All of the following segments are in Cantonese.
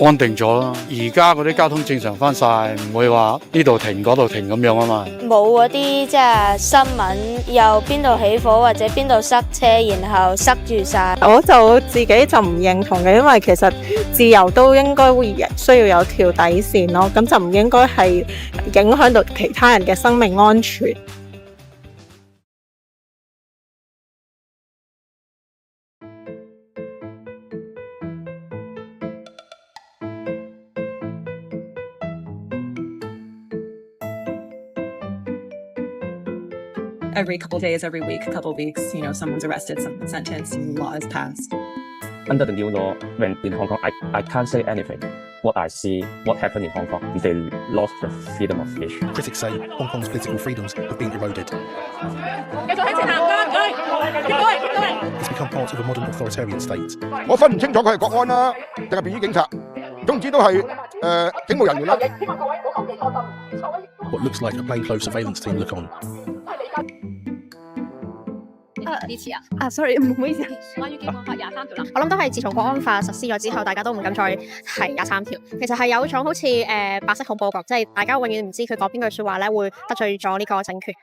安定咗啦，而家嗰啲交通正常翻晒，唔會話呢度停嗰度停咁樣啊嘛。冇嗰啲即係新聞又邊度起火或者邊度塞車，然後塞住晒。我就自己就唔認同嘅，因為其實自由都應該會需要有條底線咯，咁就唔應該係影響到其他人嘅生命安全。Every couple days, every week, couple weeks, someone's arrested, someone's sentenced, and law is passed. Under the new law, when in Hong Kong, I can't say anything. What I see, what happened in Hong Kong, they lost the freedom of speech. Critics say Hong Kong's political freedoms have been eroded. It's become part of a modern authoritarian state. 我分唔清楚佢係國安啦，定係便衣警察，總之都係警務人員啦。What looks like a plainclothes surveillance team look on. 支持啊！sorry， 唔好意思。關於基本法23條啦，我諗都係自從國安法實施咗之後，大家都唔敢再提23條。其實係有種好似白色恐怖局，即係大家永遠唔知佢講邊句説話咧，會得罪咗呢個政權。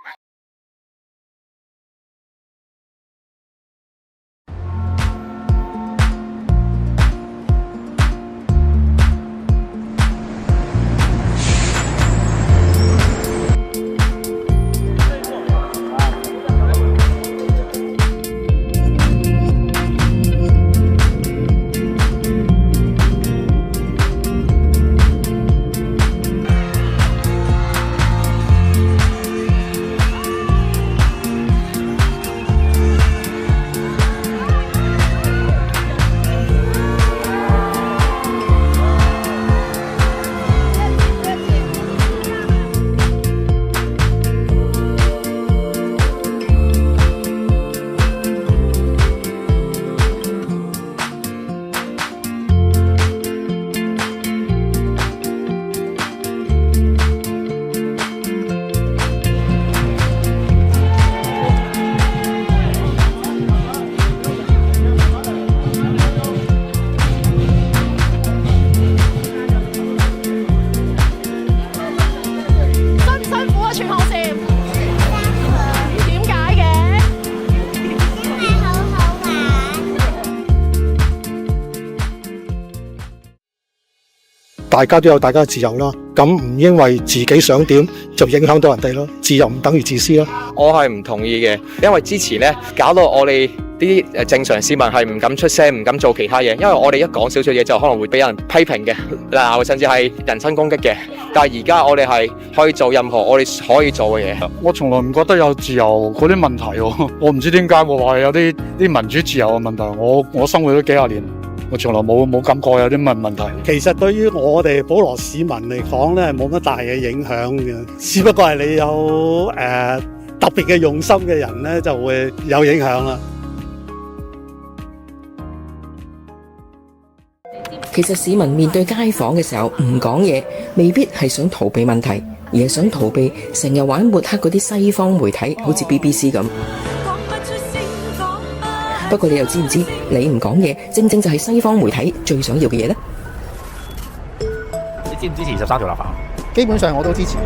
大家都有大家嘅自由啦，咁唔因為自己想點就影響到人哋咯。自由唔等於自私咯。我係唔同意嘅，因為之前呢搞到我哋啲正常市民係唔敢出聲，唔敢做其他嘢，因為我哋一講少少嘢就可能會俾人批評嘅，鬧甚至係人身攻擊嘅。但係而家我哋係可以做任何我哋可以做嘅嘢。我從來唔覺得有自由嗰啲問題喎，我唔知點解喎話有啲民主自由嘅問題。我生活咗幾廿年，我從來冇感覺有啲乜問題。其實對於我哋普羅市民嚟講咧，冇乜大嘅影響嘅，只不過係你有特別嘅用心嘅人咧，就會有影響啦。其實市民面對街訪嘅時候唔講嘢，未必係想逃避問題，而係想逃避成日玩抹黑嗰啲西方媒體，好似 BBC 咁。不過你又知唔知，你唔講嘢，正正就係西方媒體最想要嘅嘢呢？你支唔支持23條立法？基本上我都支持。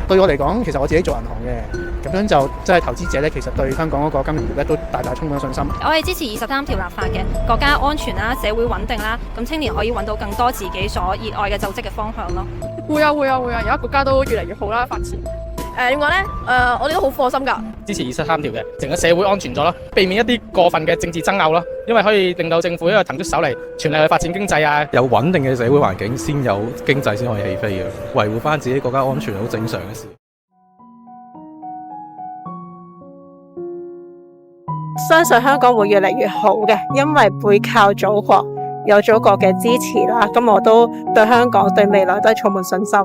對我嚟講，其實我自己做銀行嘅，咁樣就即係投資者咧，其實對香港嗰個金融業咧都大大充滿信心。我係支持23條立法嘅，國家安全啦，社會穩定啦，咁青年可以揾到更多自己所熱愛嘅就職嘅方向咯。會啊，而家國家都越嚟越好啦，發展。點講咧？我哋都好放心㗎。支持23條嘅，成個社會安全咗咯，避免一啲過分嘅政治爭拗咯，因為可以令到政府一個騰出手嚟，全力去發展經濟啊。有穩定嘅社會環境，先有經濟先可以起飛嘅，維護翻自己國家安全係好正常嘅事。相信香港會越嚟越好嘅，因為背靠祖國，有祖國嘅支持啦，咁我都對香港對未來都係充滿信心。